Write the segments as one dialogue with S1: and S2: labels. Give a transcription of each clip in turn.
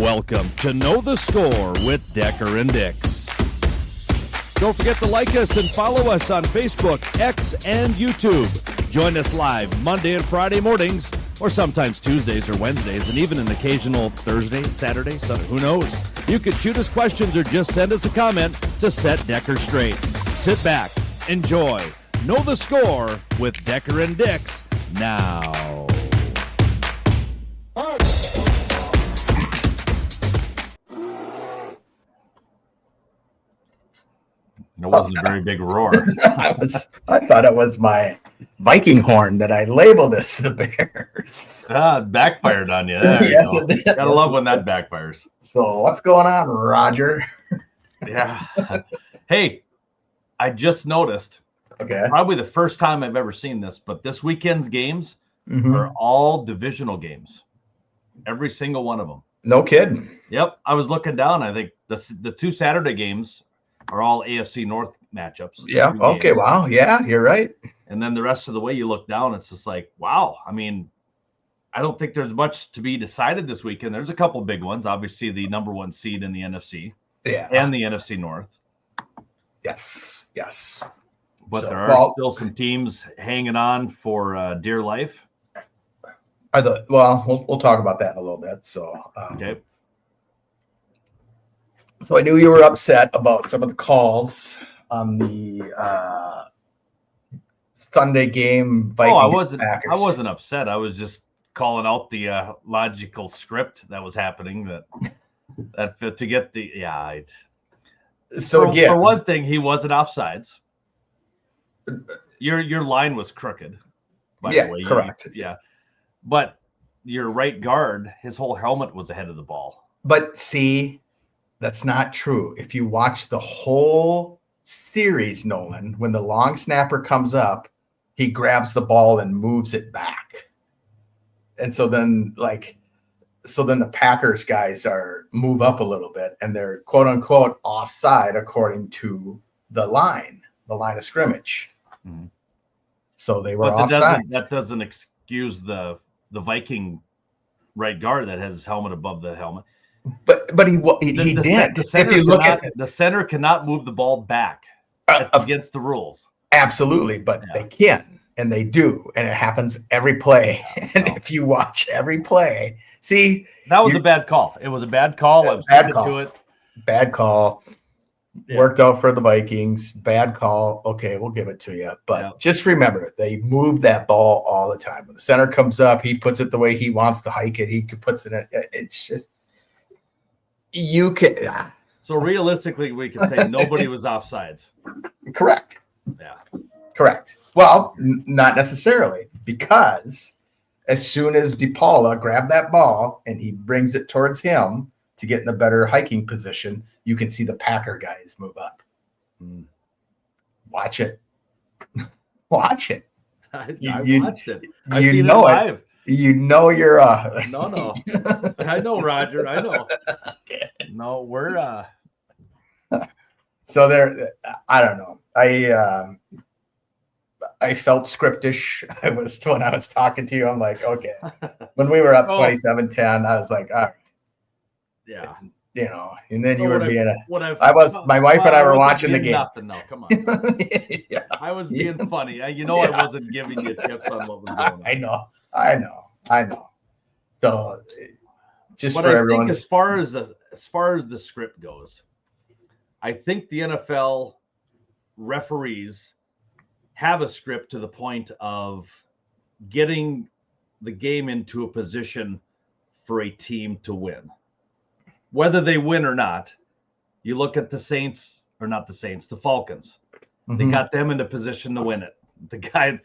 S1: Welcome to Know the Score with Decker and Dix. Don't forget to like us and follow us on Facebook, X, and YouTube. Join us live Monday and Friday mornings, or sometimes Tuesdays or Wednesdays, and even an occasional Thursday, Saturday, Sunday, who knows? You can shoot us questions or just send us a comment to set Decker straight. Sit back, enjoy, Know the Score with Decker and Dix now.
S2: It wasn't a very big roar.
S3: I thought it was my Viking horn that I labeled as the Bears.
S2: It backfired on you. There
S3: Yes,
S2: you go.
S3: it did.
S2: Gotta love when that backfires.
S3: So what's going on, Roger?
S2: Yeah. Hey, I just noticed,
S3: Okay.
S2: probably the first time I've ever seen this, but this weekend's games are all divisional games. Every single one of them.
S3: No kidding.
S2: Yep. I was looking down. I think the two Saturday games are all AFC North matchups.
S3: Yeah. Okay.
S2: Games.
S3: Wow. Yeah, you're right.
S2: And then the rest of the way you look down, it's just like, wow. I mean, I don't think there's much to be decided this weekend. There's a couple big ones. Obviously, the number one seed in the NFC and the NFC North.
S3: Yes. Yes.
S2: But there are still some teams hanging on for dear life.
S3: We'll talk about that in a little bit. So,
S2: Okay.
S3: So I knew you were upset about some of the calls on the Sunday game. Vikings Packers.
S2: I wasn't upset. I was just calling out the logical script that was happening. That to get the
S3: So again,
S2: for one thing, he wasn't offsides. Your line was crooked. By the way.
S3: Correct.
S2: But your right guard, his whole helmet was ahead of the ball.
S3: But see, that's not true. If you watch the whole series, Nolan, when the long snapper comes up, he grabs the ball and moves it back. And so then the Packers guys move up a little bit and they're quote unquote offside according to the line of scrimmage. Mm-hmm. So they were offside.
S2: That doesn't excuse the Viking right guard that has his helmet above the helmet.
S3: But he did.
S2: If you look at the center cannot move the ball back. Against the rules.
S3: Absolutely, but they can and they do, and it happens every play. And if you watch every play, see
S2: that was a bad call. It was a bad call. I was to it.
S3: Bad call. Yeah. Worked out for the Vikings. Bad call. Okay, we'll give it to you. But just remember, they move that ball all the time. When the center comes up, he puts it the way he wants to hike it. He puts it in. It's just. You can.
S2: So realistically, we can say nobody was offsides.
S3: Correct.
S2: Yeah.
S3: Correct. Well, not necessarily, because as soon as DePaula grabbed that ball and he brings it towards him to get in a better hiking position, you can see the Packer guys move up. Watch it. Watch it.
S2: I watched it.
S3: I seen it live. You know you're
S2: No. I know, Roger. I know. No, we're
S3: So there, I don't know. I felt scriptish. When I was talking to you, I'm like, okay. When we were up 27-10, I was like, all right.
S2: Yeah.
S3: You know, and then you were being my wife and I were watching the game.
S2: Nothing, no, come on. Yeah. I was being funny. I wasn't giving you tips on what was going on.
S3: I know. So just
S2: but
S3: for
S2: I
S3: everyone,
S2: as far as the script goes, I think the NFL referees have a script to the point of getting the game into a position for a team to win. Whether they win or not, you look at the Falcons. Mm-hmm. They got them into position to win it. The guy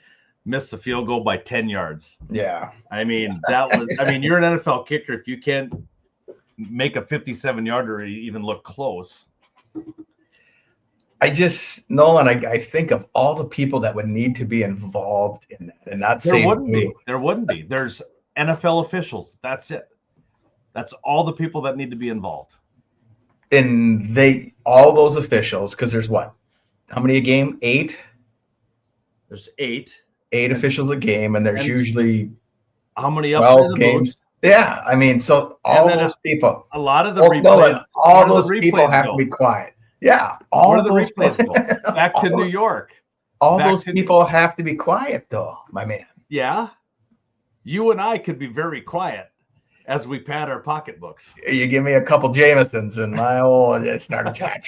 S2: missed the field goal by 10 yards.
S3: Yeah.
S2: I mean, you're an NFL kicker. If you can't make a 57-yarder even look close.
S3: Nolan, I think of all the people that would need to be involved in that and not say
S2: there wouldn't be. There's NFL officials. That's it. That's all the people that need to be involved.
S3: And all those officials, because there's what? How many a game? 8?
S2: There's 8.
S3: 8 officials a game, and there's usually
S2: how many up
S3: 12 games. Yeah, I mean, so all those people,
S2: a lot of the
S3: Nolan,
S2: replays,
S3: all those people have to be quiet. Yeah,
S2: where
S3: all
S2: do the
S3: those
S2: replays go? Back to New York.
S3: All those people have to be quiet, though, my man.
S2: Yeah, you and I could be very quiet as we pad our pocketbooks.
S3: You give me a couple Jamesons and my old start chap.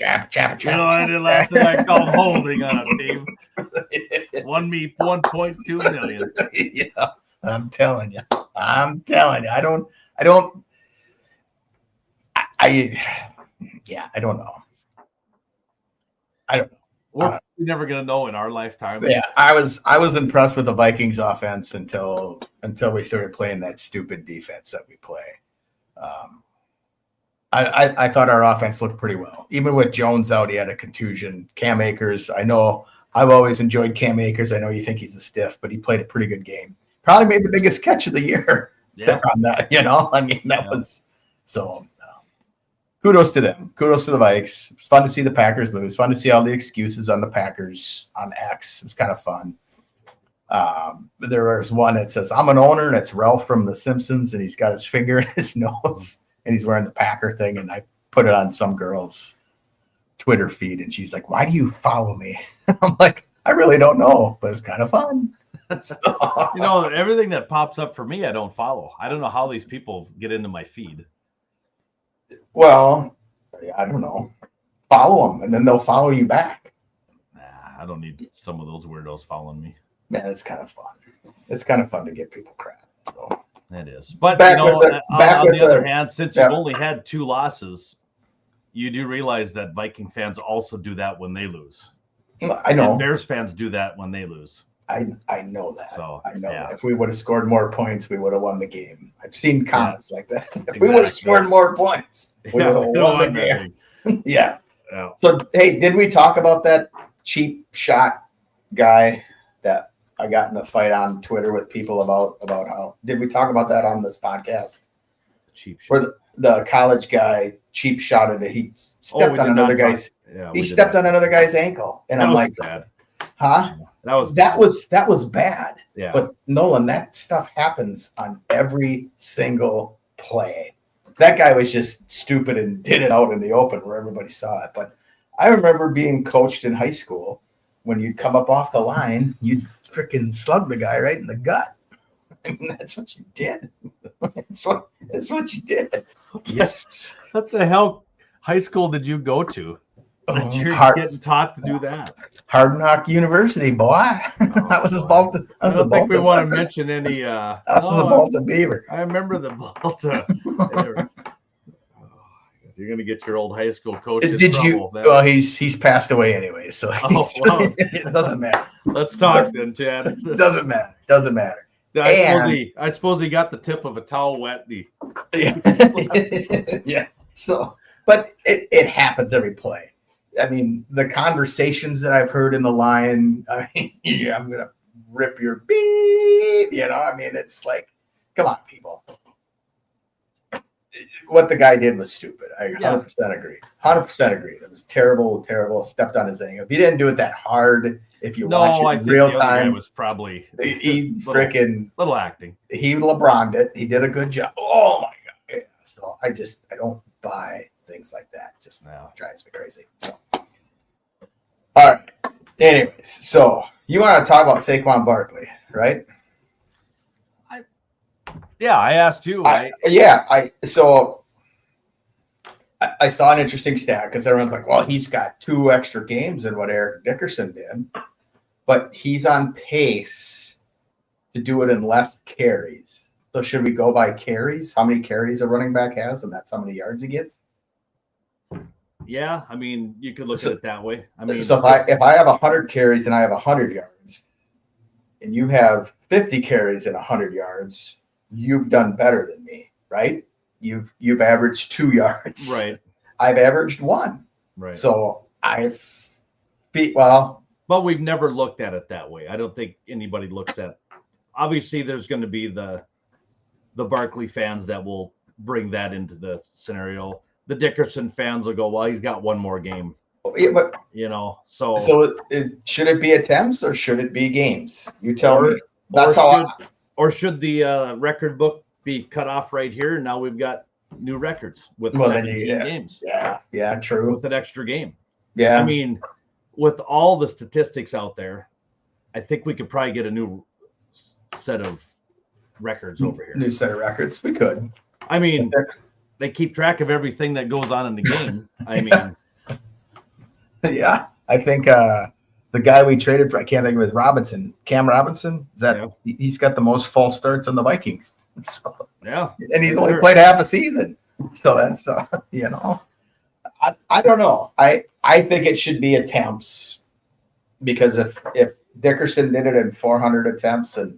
S2: You know, I did last thing I called holding on a team. Won me 1.2 million.
S3: Yeah, I'm telling you. I don't know. I don't know.
S2: We're never gonna know in our lifetime.
S3: Yeah, I was impressed with the Vikings offense until we started playing that stupid defense that we play. I thought our offense looked pretty well. Even with Jones out, he had a contusion. Cam Akers, I know I've always enjoyed Cam Akers. I know you think he's a stiff, but he played a pretty good game. Probably made the biggest catch of the year.
S2: Yeah.
S3: On that, I mean, that was so. Kudos to them. Kudos to the Vikes. It's fun to see the Packers lose. Fun to see all the excuses on the Packers on X. It's kind of fun. There was one that says, "I'm an owner," and it's Ralph from The Simpsons, and he's got his finger in his nose, and he's wearing the Packer thing. And I put it on some girl's Twitter feed, and she's like, "Why do you follow me?" I'm like, "I really don't know, but it's kind of fun." So,
S2: everything that pops up for me, I don't follow. I don't know how these people get into my feed.
S3: Well, I don't know. Follow them, and then they'll follow you back.
S2: Nah, I don't need some of those weirdos following me.
S3: Man, it's kind of fun. It's kind of fun to give people crap. So.
S2: It is. But, on the other hand, since you've only had 2 losses, you do realize that Viking fans also do that when they lose.
S3: I know.
S2: And Bears fans do that when they lose.
S3: I know that.
S2: So,
S3: I know that. If we would have scored more points, we would have won the game. I've seen comments like that. If we would have scored more points, we would have won the game. Yeah. So, hey, did we talk about that cheap shot guy that I got in a fight on Twitter with people about how? Did we talk about that on this podcast?
S2: Cheap shot.
S3: Where the college guy cheap shotted it. He stepped on another guy's. He stepped on another guy's ankle, and I'm like,
S2: bad.
S3: Huh? That was bad.
S2: Yeah.
S3: But Nolan, that stuff happens on every single play. That guy was just stupid and did it out in the open where everybody saw it. But I remember being coached in high school when you'd come up off the line, you'd freaking slug the guy right in the gut. I mean, that's what you did. That's what you did. Yes.
S2: What the hell high school did you go to? You're getting taught to do that.
S3: Hard Knock University, boy. That was a Balta.
S2: I don't think we want to mention any.
S3: That was a Balta Beaver.
S2: I remember the Balta. You're gonna get your old high school coach in trouble.
S3: Well, he's passed away anyway, so it doesn't matter.
S2: Let's talk then, Chad.
S3: It doesn't matter.
S2: I suppose he got the tip of a towel wet.
S3: Yeah. So, but it happens every play. I mean, the conversations that I've heard in the line, I mean, yeah, I'm going to rip your beep, I mean, it's like, come on, people. What the guy did was stupid. I 100% agree. 100% agree. It was terrible, stepped on his ankle. If he didn't do it that hard, if you watch it in real time,
S2: it was probably little acting.
S3: He LeBron'd it. He did a good job. Oh, my God. Yeah. So I don't buy things like that. Just drives me crazy. So. All right. Anyways, so you want to talk about Saquon Barkley, right?
S2: I asked you.
S3: I saw an interesting stat because everyone's like, well, he's got 2 extra games than what Eric Dickerson did, but he's on pace to do it in less carries. So should we go by carries? How many carries a running back has, and that's how many yards he gets?
S2: Yeah, I mean, you could look at it that way. I mean,
S3: so if I have 100 carries and I have 100 yards, and you have 50 carries and 100 yards, you've done better than me, right? You've averaged 2 yards,
S2: right?
S3: I've averaged 1,
S2: right?
S3: So
S2: but we've never looked at it that way. I don't think anybody looks at. Obviously, there's going to be the Barkley fans that will bring that into the scenario. The Dickerson fans will go, well, he's got 1 more game.
S3: Yeah, but
S2: so
S3: should it be attempts or should it be games? You tell me.
S2: Or should the record book be cut off right here. And now we've got new records with
S3: Well,
S2: 17 games.
S3: Yeah, true.
S2: With an extra game.
S3: Yeah.
S2: I mean, with all the statistics out there, I think we could probably get a new set of records over here.
S3: New set of records. We could.
S2: I mean, they keep track of everything that goes on in the game. I mean,
S3: yeah, I think the guy we traded for, I can't think of his Robinson, Cam Robinson. Is that he's got the most false starts on the Vikings? So,
S2: yeah,
S3: and he's only played half a season, so that's you know, I don't know. I think it should be attempts, because if Dickerson did it in 400 attempts and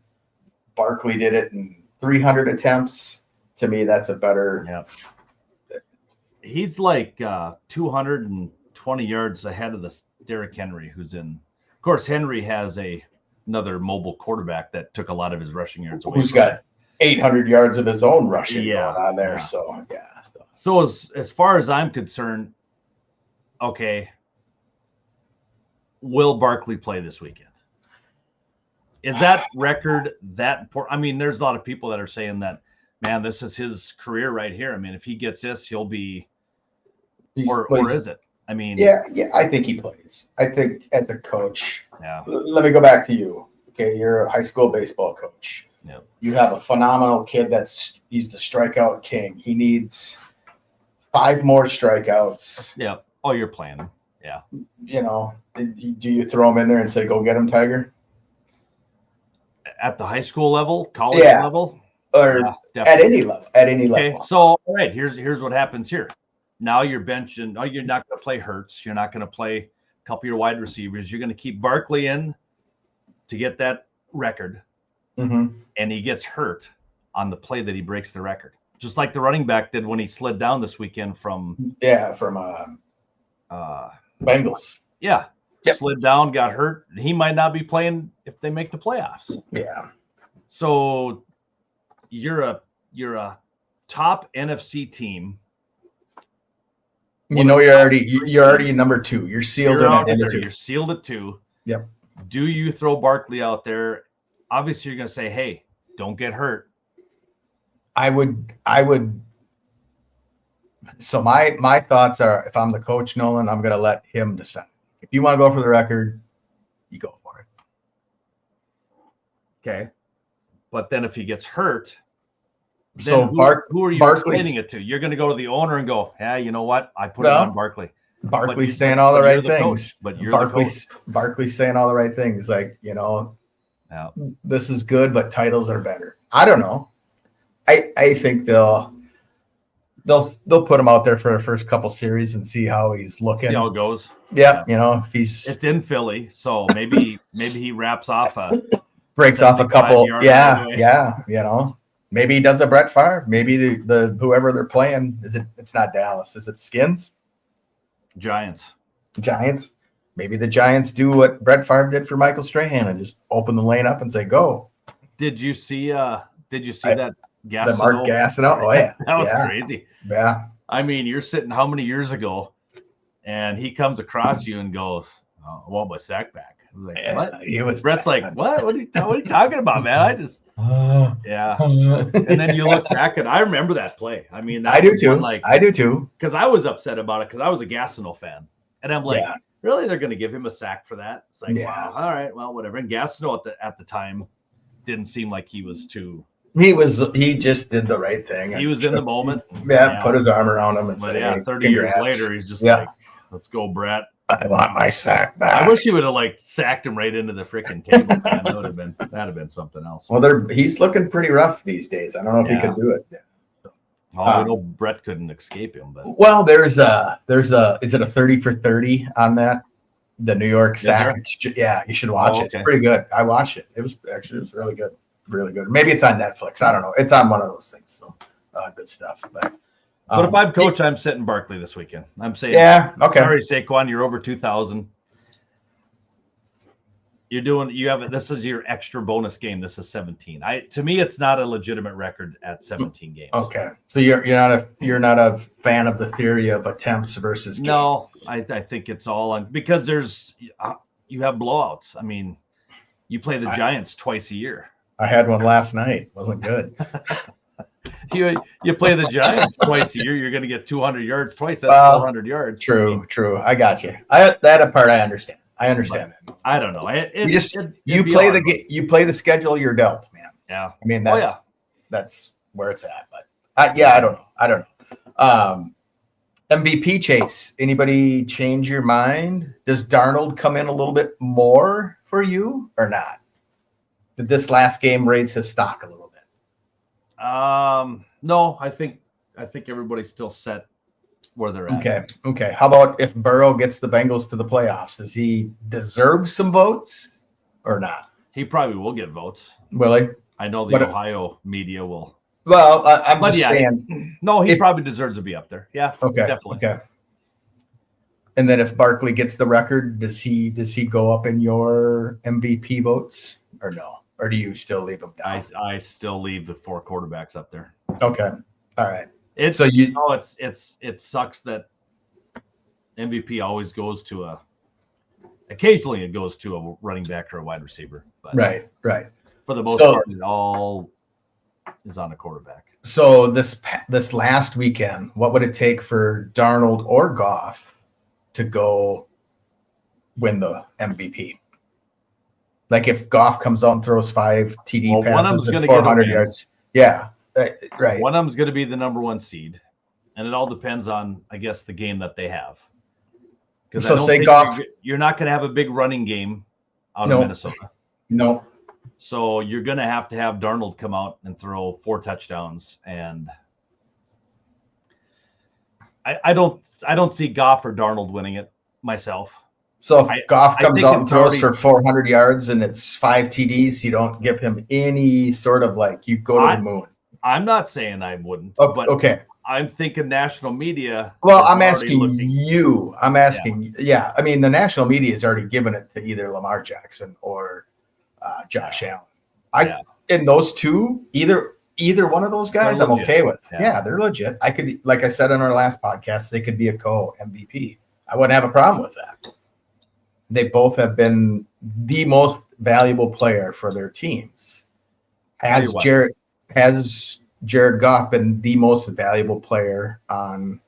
S3: Barkley did it in 300 attempts, to me that's a better.
S2: Yeah, he's like 220 yards ahead of the Derrick Henry, who's in. Of course, Henry has another mobile quarterback that took a lot of his rushing yards away.
S3: Who's got 800 yards of his own rushing going on there.
S2: Yeah.
S3: So yeah.
S2: So as far as I'm concerned, okay, will Barkley play this weekend? Is that record that important? I mean, there's a lot of people that are saying that, man, this is his career right here. I mean, if he gets this, he'll be, or is it? I mean,
S3: yeah, I think he plays. I think as a coach,
S2: yeah.
S3: Let me go back to you. Okay, you're a high school baseball coach.
S2: Yeah.
S3: You have a phenomenal kid he's the strikeout king. He needs 5 more strikeouts.
S2: Yeah. Oh, you're playing him. Yeah.
S3: You know, do you throw him in there and say, go get him, Tiger?
S2: At the high school level, college level?
S3: Or at any level. At any level.
S2: Okay, so all right, here's what happens here. Now you're benching. Oh, you're not going to play Hurts. You're not going to play a couple of your wide receivers. You're going to keep Barkley in to get that record.
S3: Mm-hmm.
S2: And he gets hurt on the play that he breaks the record, just like the running back did when he slid down this weekend from
S3: Bengals.
S2: Yeah, slid down, got hurt. He might not be playing if they make the playoffs.
S3: Yeah.
S2: So you're a top NFC team.
S3: You know, you're already number 2. You're sealed in at number 2.
S2: You're sealed at 2.
S3: Yep.
S2: Do you throw Barkley out there? Obviously, you're going to say, "Hey, don't get hurt."
S3: I would. So my thoughts are, if I'm the coach, Nolan, I'm going to let him decide. If you want to go for the record, you go for it.
S2: Okay. But then if he gets hurt,
S3: so
S2: who are you explaining it to? You're going to go to the owner and go, "Yeah, you know what? I put it on Barkley."
S3: Barkley's saying all the right things.
S2: But you're
S3: Barkley's saying all the right things. Like, you know, this is good, but titles are better. I don't know. I think they'll put him out there for the first couple series and see how he's looking.
S2: See how it goes.
S3: Yeah, you know, if
S2: it's in Philly, so maybe he wraps off
S3: breaks off a couple. Yeah, you know. Maybe he does a Brett Favre. Maybe the whoever they're playing it's not Dallas. Is it Skins?
S2: Giants.
S3: Maybe the Giants do what Brett Favre did for Michael Strahan and just open the lane up and say go.
S2: Did you see that Gastineau?
S3: The Mark Gastineau? Oh yeah.
S2: That was crazy.
S3: Yeah.
S2: I mean, you're sitting how many years ago and he comes across you and goes, "Oh, I want my sack back." I was like, what? Brett's like, what? What are you talking about, man? I just And then you look back and I remember that play. I mean,
S3: I do too.
S2: Because I was upset about it because I was a Gastineau fan. And I'm like, really? They're going to give him a sack for that? It's like, wow. All right, well, whatever. And Gastineau at the time didn't seem like he was too.
S3: He just did the right thing.
S2: He was in the moment.
S3: Put his arm around him and said,
S2: hey, 30 years later, he's just like, let's go, Brett.
S3: I want my sack back.
S2: I wish he would have sacked him right into the freaking table. Man. That'd have been something else.
S3: Well, he's looking pretty rough these days. I don't know if he could do it.
S2: I know Brett couldn't escape him, but
S3: there's is it a 30 for 30 on that? The New York sack. Yeah, you should watch it. It's pretty good. I watched it. It was really good. Really good. Maybe it's on Netflix. I don't know. It's on one of those things. So good stuff. But
S2: if I'm coach, I'm sitting Barkley this weekend. I'm saying, sorry, Saquon, you're over 2,000. This is your extra bonus game. This is 17. To me, it's not a legitimate record at 17 games.
S3: Okay. So you're not a fan of the theory of attempts versus games.
S2: No, I think it's all on because you have blowouts. I mean, you play the Giants twice a year.
S3: I had one last night. Wasn't good.
S2: you play the Giants twice a year, you're going to get 200 yards twice. That's 400 yards.
S3: True. I got you. That part I understand. I understand that.
S2: I don't know.
S3: You play the schedule you're dealt, man.
S2: Yeah.
S3: I mean, that's where it's at. But I don't know. MVP chase. Anybody change your mind? Does Darnold come in a little bit more for you or not? Did this last game raise his stock a little bit?
S2: No, I think everybody's still set where they're at.
S3: Okay. How about if Burrow gets the Bengals to the playoffs? Does he deserve some votes or not?
S2: He probably will get votes.
S3: Will he?
S2: I know the Ohio media will.
S3: Well, I'm just saying.
S2: No, he probably deserves to be up there. Yeah.
S3: Okay.
S2: Definitely.
S3: Okay. And then if Barkley gets the record, does he go up in your MVP votes or no? Or do you still leave him down?
S2: I still leave the 4 quarterbacks up there.
S3: Okay. All right.
S2: It sucks that MVP always goes to occasionally it goes to a running back or a wide receiver. But
S3: right.
S2: For the most part, it all is on a quarterback.
S3: So this last weekend, what would it take for Darnold or Goff to go win the MVP? Like if Goff comes out and throws 5 TD passes and 400 yards. Yeah, right.
S2: One of them's going to be the number 1 seed. And it all depends on, I guess, the game that they have. Because
S3: so say Goff.
S2: You're not going to have a big running game out of Minnesota.
S3: No.
S2: So you're going to have Darnold come out and throw 4 touchdowns. And I don't see Goff or Darnold winning it myself.
S3: So if Goff comes out and throws for 400 yards and it's 5 TDs, you don't give him any sort of you go to the moon.
S2: I'm not saying I wouldn't.
S3: But okay.
S2: I'm thinking national media.
S3: Well, I'm asking you. I mean, the national media has already given it to either Lamar Jackson or Josh Allen. In those two, either one of those guys, I'm okay with. Yeah, they're legit. I could, like I said on our last podcast, they could be a co-MVP. I wouldn't have a problem with that. They both have been the most valuable player for their teams. Has Jared Goff been the most valuable player on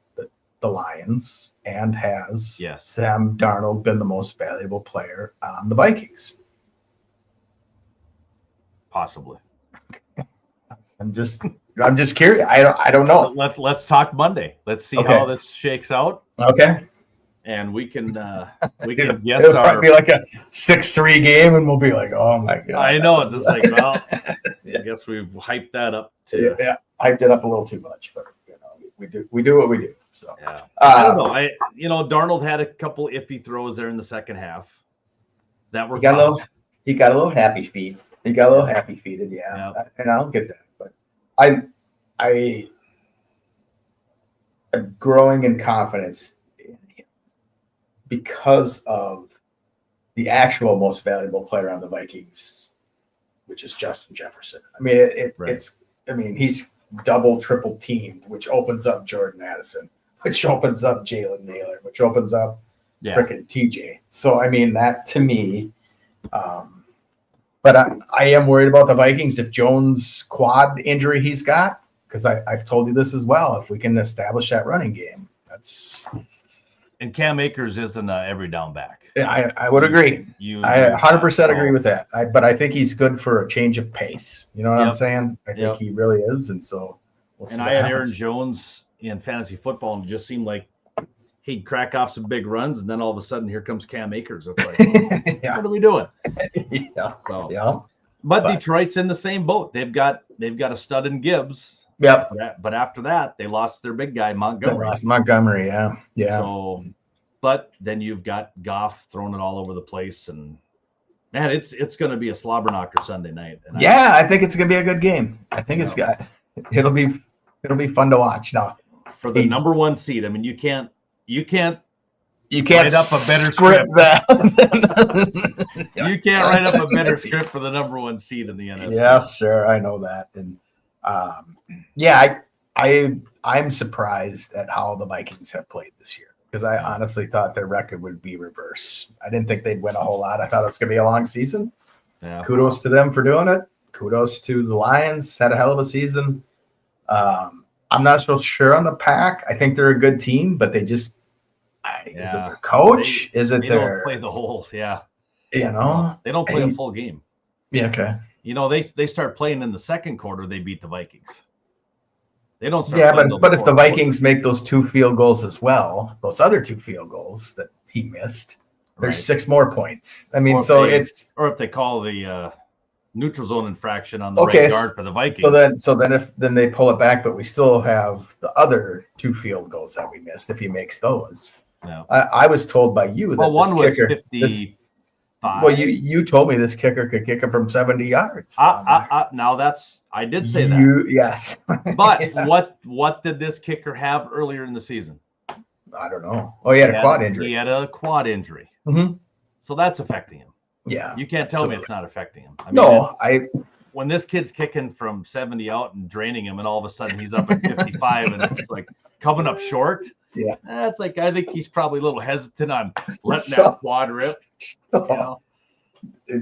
S3: the Lions, and has Sam Darnold been the most valuable player on the Vikings?
S2: Possibly.
S3: I'm just curious. I don't know.
S2: Let's talk Monday. Let's see how this shakes out.
S3: Okay.
S2: And we can guess.
S3: It'll probably be like a 6-3 game, and we'll be like, "Oh my god!"
S2: I know, it's just like, well, I guess we've hyped that up.
S3: Hyped it up a little too much, but we do what we do. So
S2: I don't know. Darnold had a couple iffy throws there in the second half. That were
S3: he got a little happy feet. He got a little happy feeted, and I'll get that. But I am growing in confidence because of the actual most valuable player on the Vikings, which is Justin Jefferson. I mean, he's double, triple teamed, which opens up Jordan Addison, which opens up Jalen Naylor, which opens up frickin' TJ. So, I mean, that to me, but I am worried about the Vikings if Jones' quad injury he's got, because I've told you this as well. If we can establish that running game, that's.
S2: And Cam Akers isn't an every down back.
S3: I would agree. I 100% agree with that. But I think he's good for a change of pace. You know what I'm saying? I think he really is. And so we'll see.
S2: And I had Aaron Jones in fantasy football, and it just seemed like he'd crack off some big runs, and then all of a sudden here comes Cam Akers. It's like, what are we doing? But Detroit's in the same boat. They've got a stud in Gibbs.
S3: Yep.
S2: But after that, they lost their big guy, Montgomery.
S3: Yeah.
S2: So, but then you've got Goff throwing it all over the place, and man, it's going to be a slobber knocker Sunday night. And
S3: I think it's going to be a good game. I think it'll be fun to watch. Now,
S2: for the number 1 seed, I mean, you can't
S3: write
S2: up a better script. You can't write up a better script for the number 1 seed in the NFC.
S3: Yes, sir. I know that. And I'm surprised at how the Vikings have played this year, because I honestly thought their record would be reverse. I didn't think they'd win a whole lot. I thought it was going to be a long season. Yeah. Kudos to them for doing it. Kudos to the Lions. Had a hell of a season. I'm not so sure on the Pack. I think they're a good team, but they just is it their coach? Is it
S2: they
S3: their
S2: don't play the whole
S3: they don't
S2: play a full game.
S3: Yeah, okay.
S2: They start playing in the second quarter, they beat the Vikings. They don't start.
S3: Yeah, but if the Vikings make those 2 field goals as well, those other 2 field goals that he missed, there's 6 more points. I mean, or
S2: if they call the neutral zone infraction on the right guard for the Vikings.
S3: Then they pull it back, but we still have the other 2 field goals that we missed if he makes those.
S2: Yeah.
S3: I was told by you that
S2: one was
S3: kicker,
S2: 55.
S3: Well, you told me this kicker could kick him from 70 yards.
S2: Now I did say that.
S3: Yes.
S2: But what did this kicker have earlier in the season?
S3: I don't know. Oh, he had a quad injury.
S2: He had a quad injury.
S3: Mm-hmm.
S2: So that's affecting him.
S3: Yeah.
S2: You can't tell me it's not affecting him.
S3: When
S2: this kid's kicking from 70 out and draining him, and all of a sudden he's up at 55 and it's like coming up short.
S3: Yeah.
S2: That's I think he's probably a little hesitant on letting that quad rip.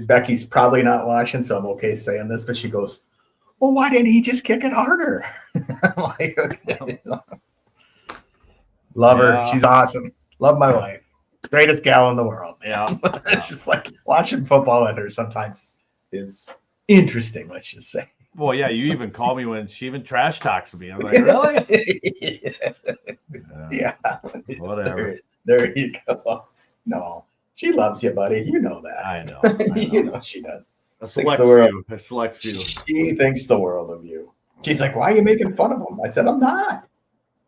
S3: Becky's probably not watching, so I'm okay saying this, but she goes, well, why didn't he just kick it harder? I'm like, okay. Love her. She's awesome. Love my wife. Greatest gal in the world.
S2: Yeah.
S3: It's just like watching football with her sometimes is interesting, let's just say.
S2: Well, yeah, you even call me when she even trash talks me. I'm like, really?
S3: Yeah.
S2: Whatever.
S3: There you go. No, she loves you, buddy. You know that.
S2: I know.
S3: You know she does.
S2: A select few.
S3: She thinks the world of you. She's like, why are you making fun of him? I said, I'm not.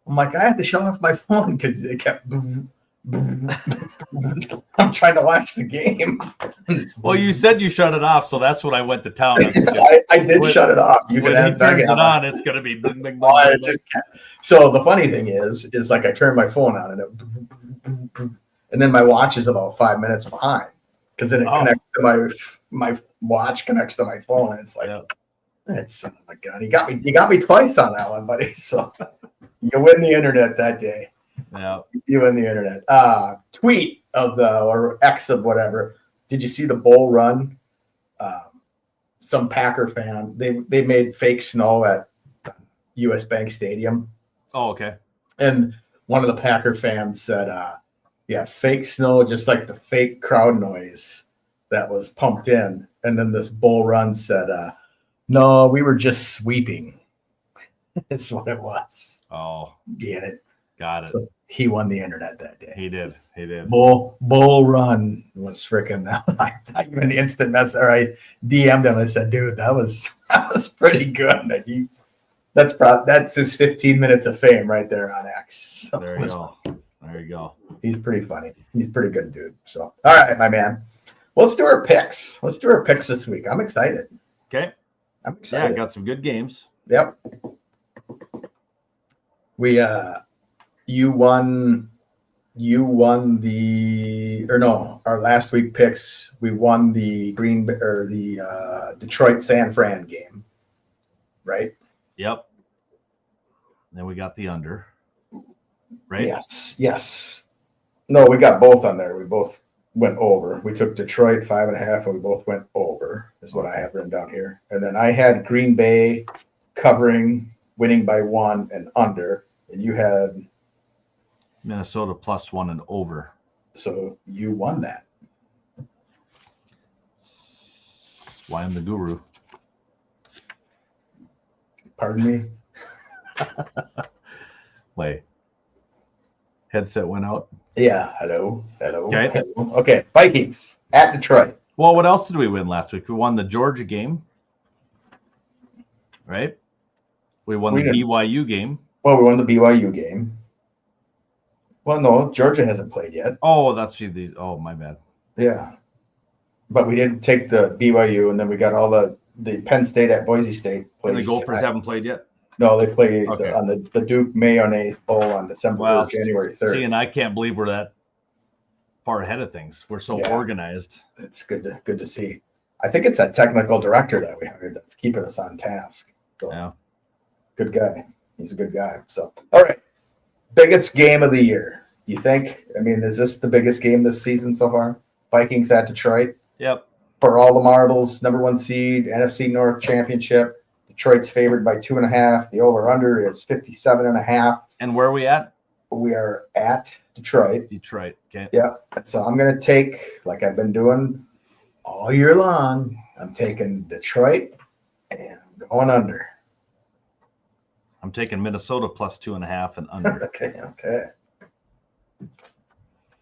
S3: I'm like, I had to shut off my phone because it kept boom. I'm trying to watch the game.
S2: Well, you said you shut it off, so that's when I went to town.
S3: I did shut it off. You can have
S2: it on. It's going to be.
S3: So the funny thing is like I turned my phone on and then my watch is about 5 minutes behind because then it connects to my watch connects to my phone and it's like, that's oh my god, you got me twice on that one, buddy. So you win the internet that day.
S2: Yeah,
S3: you in the internet. Tweet of or X of whatever. Did you see the Bull Run? Some Packer fan. They made fake snow at U.S. Bank Stadium.
S2: Oh, okay.
S3: And one of the Packer fans said, "Yeah, fake snow, just like the fake crowd noise that was pumped in." And then this Bull Run said, "No, we were just sweeping." That's what it was.
S2: Oh,
S3: get it.
S2: Got it.
S3: So he won the internet that day.
S2: He did.
S3: Bull Run was freaking. I even instant mess or I DM'd him. I said, "Dude, that was pretty good." That's his 15 minutes of fame right there on X. So
S2: there you go.
S3: He's pretty funny. He's pretty good, dude. So all right, my man. Let's do our picks. This week. I'm excited.
S2: Okay.
S3: I'm excited.
S2: Yeah, got some good games.
S3: Yep. We you won our last week picks. We won the Detroit San Fran game, right?
S2: Yep. Then we got the under, right?
S3: Yes. No, we got both on there. We both went over. We took Detroit 5.5, and we both went over. Is what I have written down here. And then I had Green Bay covering, winning by 1 and under, and you had
S2: Minnesota +1 and over.
S3: So you won that.
S2: Why I'm the guru.
S3: Pardon me?
S2: Wait. Headset went out?
S3: Yeah. Hello.
S2: Okay.
S3: Hello. Okay. Vikings at Detroit.
S2: Well, what else did we win last week? We won the Georgia game. Right? We won the BYU game.
S3: Well, we won the BYU game. Well, no, Georgia hasn't played yet.
S2: Oh, that's these. Oh, my bad.
S3: Yeah. But we did take the BYU, and then we got all the Penn State at Boise State.
S2: And the Gophers haven't played yet?
S3: No, they play on the Duke Mayonnaise Bowl on January 3rd.
S2: See, and I can't believe we're that far ahead of things. We're so organized.
S3: It's good to see. I think it's that technical director that we hired that's keeping us on task. So,
S2: yeah.
S3: Good guy. He's a good guy. So, all right. Biggest game of the year. Do you think? I mean, is this the biggest game this season so far? Vikings at Detroit.
S2: Yep.
S3: For all the marbles, number 1 seed, NFC North Championship. Detroit's favored by 2.5. The over-under is 57.5.
S2: And where are we at?
S3: We are at Detroit.
S2: Detroit. Okay.
S3: Yeah. So I'm going to take, like I've been doing all year long, I'm taking Detroit and I'm going under.
S2: I'm taking Minnesota plus 2.5 and under.
S3: Okay.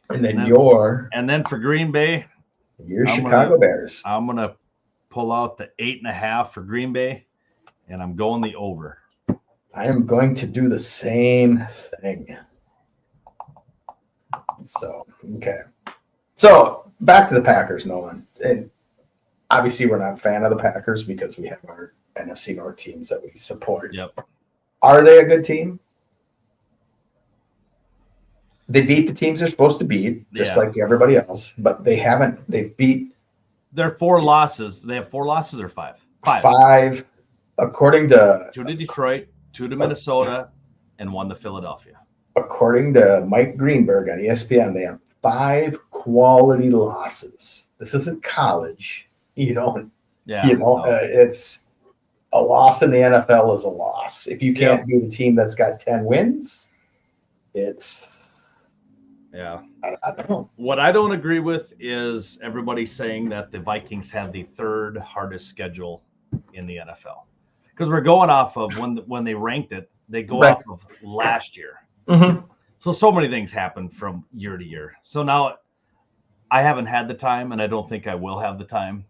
S3: And then for Green Bay,
S2: your
S3: Chicago Bears.
S2: I'm gonna pull out the 8.5 for Green Bay, and I'm going the over.
S3: I am going to do the same thing. So okay. So back to the Packers, Nolan. And obviously we're not a fan of the Packers because we have our NFC North teams that we support.
S2: Yep.
S3: Are they a good team? They beat the teams they're supposed to beat, just like everybody else, but they haven't. They've beat.
S2: Their 4 losses. They have 4 losses or 5? 5.
S3: 5, according to
S2: 2 to Detroit, 2 to Minnesota, and 1 to Philadelphia.
S3: According to Mike Greenberg on ESPN, they have 5 quality losses. This isn't college. It's a loss in the NFL is a loss. If you can't beat a team that's got 10 wins, it's.
S2: Yeah.
S3: I don't know.
S2: What I don't agree with is everybody saying that the Vikings have the 3rd hardest schedule in the NFL. Because we're going off of when they ranked it, they go off of last year.
S3: Mm-hmm.
S2: So many things happen from year to year. So now I haven't had the time, and I don't think I will have the time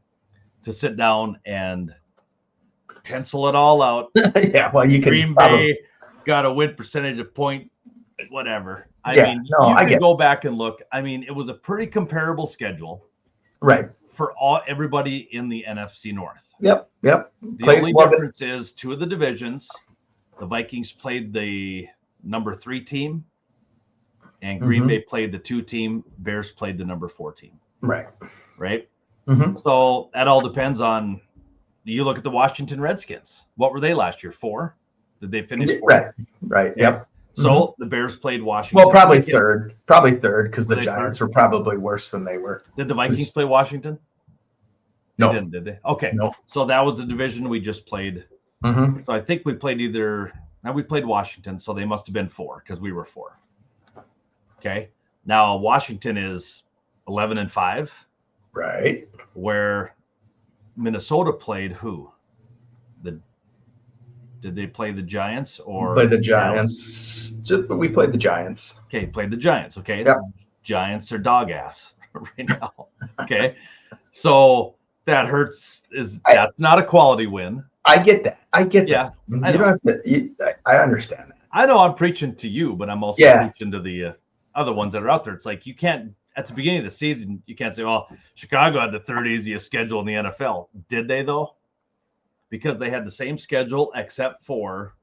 S2: to sit down and pencil it all out.
S3: Yeah, well, you can.
S2: Green Bay got a win percentage of point, whatever. I mean, you can go back and look. I mean, it was a pretty comparable schedule,
S3: right,
S2: for everybody in the NFC North.
S3: Yep.
S2: The only difference is 2 of the divisions. The Vikings played the number 3 team, and Green Bay played the 2 team. Bears played the number 4 team.
S3: Right.
S2: Mm-hmm. So that all depends on. You look at the Washington Redskins. What were they last year? 4? Did they finish 4?
S3: Right. Yep.
S2: So the Bears played Washington.
S3: Well, probably third because the Giants were probably worse than they were.
S2: Did the Vikings play Washington?
S3: No.
S2: They didn't, did they? Okay.
S3: No.
S2: So that was the division we just played.
S3: Mm-hmm.
S2: So I think we played we played Washington, so they must have been 4 because we were 4. Okay. Now Washington is 11-5.
S3: Right.
S2: Where Minnesota played who? Did they play the Giants or
S3: played the Giants? We played the Giants.
S2: Okay, played the Giants. Okay,
S3: yep.
S2: Giants are dog ass right now. Okay, so that hurts. That's not a quality win.
S3: I get that.
S2: Yeah,
S3: that. You don't have to. I understand that.
S2: I know I'm preaching to you, but I'm also preaching to the other ones that are out there. It's like you can't at the beginning of the season. You can't say, "Well, Chicago had the 3rd easiest schedule in the NFL." Did they though? Because they had the same schedule except for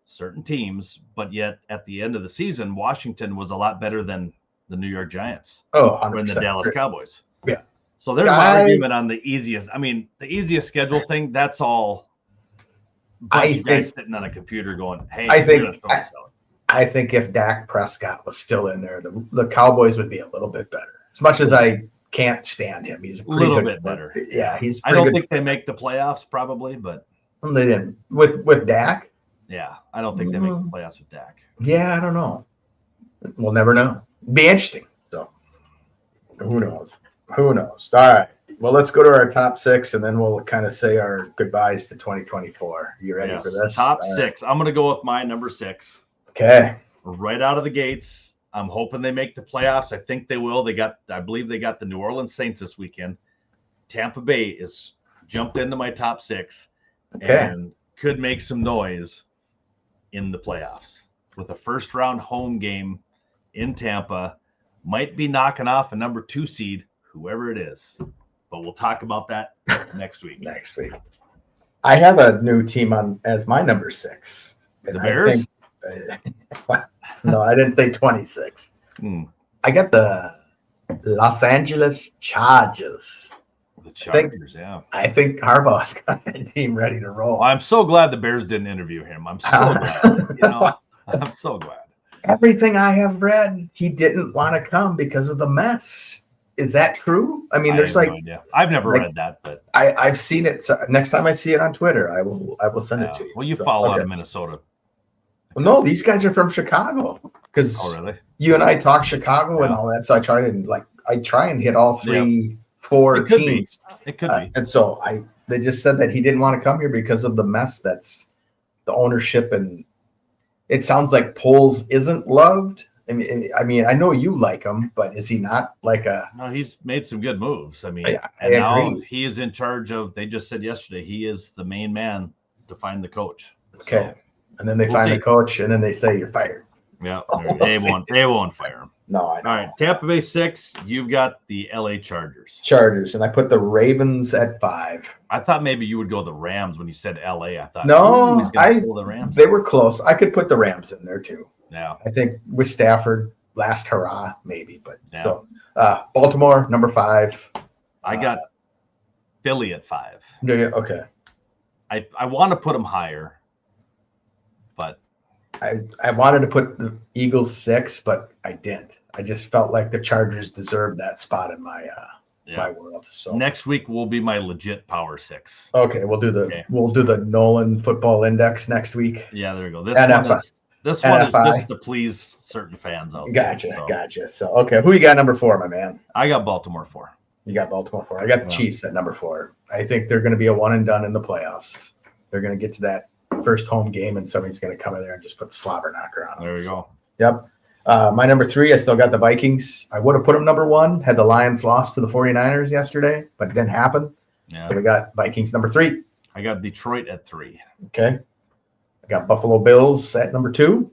S2: certain teams, but yet at the end of the season, Washington was a lot better than the New York Giants or the Dallas Cowboys.
S3: Yeah.
S2: So there's an argument on the easiest. I mean, the easiest schedule thing, that's all bunch of guys sitting on a computer going, hey,
S3: I think if Dak Prescott was still in there, the Cowboys would be a little bit better. As much as I can't stand him. He's a
S2: little bit better.
S3: Yeah, he's.
S2: I don't think they make the playoffs, probably, but
S3: they didn't with Dak.
S2: Yeah, I don't think they make the playoffs with Dak.
S3: Yeah, I don't know. We'll never know. Be interesting. So, who knows? All right. Well, let's go to our top 6, and then we'll kind of say our goodbyes to 2024. You ready for this?
S2: Top 6. I'm going to go with my number 6.
S3: Okay.
S2: Right out of the gates. I'm hoping they make the playoffs. I think they will. I believe they got the New Orleans Saints this weekend. Tampa Bay is jumped into my top 6 and could make some noise in the playoffs with a 1st round home game in Tampa. Might be knocking off a number 2 seed, whoever it is. But we'll talk about that next week.
S3: I have a new team on as my number 6.
S2: The Bears?
S3: No, I didn't say 26. I got the Los Angeles Chargers.
S2: The Chargers,
S3: I think Harbaugh's got a team ready to roll.
S2: I'm so glad the Bears didn't interview him. I'm so glad. I'm so glad.
S3: Everything I have read, he didn't want to come because of the mess is that true? I mean,
S2: I
S3: there's
S2: have
S3: like
S2: no idea. I've never
S3: like-
S2: read that, but
S3: I've seen it. So next time I see it on Twitter, I will send it to you.
S2: well, you
S3: So,
S2: follow out
S3: okay.
S2: of Minnesota.
S3: Well, no, these guys are from Chicago because
S2: Oh, really?
S3: you and I talk Chicago and
S2: Yeah.
S3: all that. So I try and hit all four
S2: It could be.
S3: teams.
S2: It could be.
S3: And so they just said that he didn't want to come here because of the mess that's the ownership, and it sounds like Poles isn't loved. I mean, I know you like him, but is he not like a?
S2: No, he's made some good moves. I mean,
S3: I
S2: now
S3: agree.
S2: he is in charge of. They just said yesterday he is the main man to find the coach.
S3: Okay, and then they
S2: we'll
S3: find
S2: see.
S3: the coach, and then they say you're fired.
S2: Yeah,
S3: We'll
S2: they
S3: see.
S2: won't. They won't fire him.
S3: No, I know.
S2: All right, Tampa Bay 6. You've got the LA Chargers.
S3: Chargers, and I put the Ravens at 5.
S2: I thought maybe you would go the Rams when you said LA. I thought
S3: No,
S2: he's going to pull the Rams.
S3: They were close. I could put the Rams in there too.
S2: Yeah.
S3: I think with Stafford, last hurrah, maybe. But
S2: Yeah.
S3: still, Baltimore, number 5.
S2: I got Philly at 5.
S3: Okay.
S2: I want to put them higher, but
S3: I wanted to put the Eagles 6, but I didn't. I just felt like the Chargers deserved that spot in my world. So
S2: next week will be my legit power 6.
S3: okay, we'll do the Nolan Football Index next week.
S2: Yeah, there you go. This
S3: NFI.
S2: one is just to please certain fans out there.
S3: Gotcha. So okay, who you got number 4, my man?
S2: I got Baltimore 4.
S3: You got Baltimore 4. I got the Chiefs at number 4. I think they're going to be a one and done in the playoffs. They're going to get to that first home game, and somebody's going to come in there and just put the slobber knocker on them.
S2: There we go.
S3: Yep. My number 3, I still got the Vikings. I would have put them number 1 had the Lions lost to the 49ers yesterday, but it didn't happen.
S2: Yeah.
S3: So we got Vikings number 3.
S2: I got Detroit at 3.
S3: Okay. I got Buffalo Bills at number 2.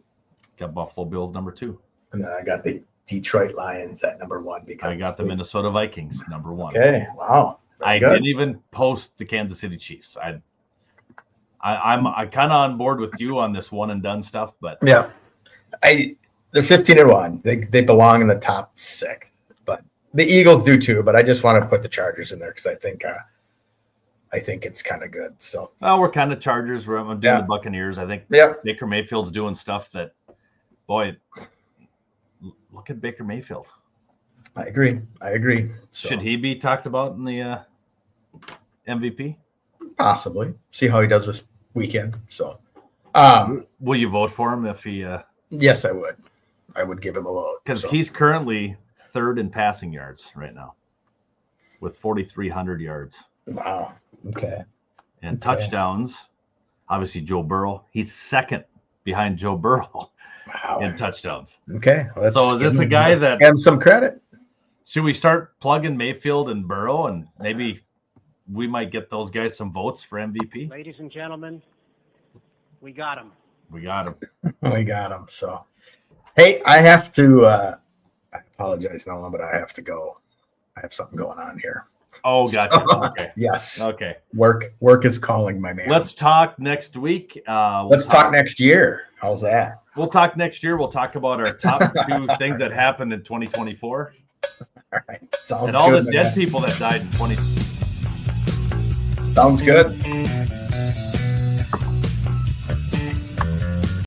S2: Got Buffalo Bills number 2.
S3: And then I got the Detroit Lions at number 1 because
S2: I got the Minnesota Vikings number 1.
S3: Okay. Wow.
S2: I didn't even post the Kansas City Chiefs. I'm kind of on board with you on this one and done stuff, but
S3: yeah, they're 15-1. They belong in the top 6, but the Eagles do too. But I just want to put the Chargers in there because I think it's kind of good. So
S2: we're kind of Chargers. I'm doing the Buccaneers. I think Baker Mayfield's doing stuff that, boy, look at Baker Mayfield.
S3: I agree. So,
S2: should he be talked about in the MVP?
S3: Possibly. See how he does this weekend. So,
S2: will you vote for him if he?
S3: Yes, I would. I would give him a vote
S2: because he's currently 3rd in passing yards right now, with 4,300 yards.
S3: Wow. Okay.
S2: And touchdowns. Obviously, Joe Burrow. He's 2nd behind Joe Burrow in touchdowns.
S3: Okay.
S2: So is this a guy that?
S3: Give him some credit.
S2: Should we start plugging Mayfield and Burrow, and maybe we might get those guys some votes for MVP?
S4: Ladies and gentlemen, we got him.
S2: We got him.
S3: We got him. So, hey, I have to. I apologize, Nolan, but I have to go. I have something going on here.
S2: Oh, gotcha. Okay.
S3: Yes.
S2: Okay.
S3: Work is calling, my man.
S2: Let's talk next week.
S3: Let's talk next year. How's that?
S2: We'll talk next year. We'll talk about our top 2 things that happened in 2024.
S3: All right. Sounds
S2: and all
S3: good,
S2: the
S3: man.
S2: dead people that died in 20.
S3: Sounds good.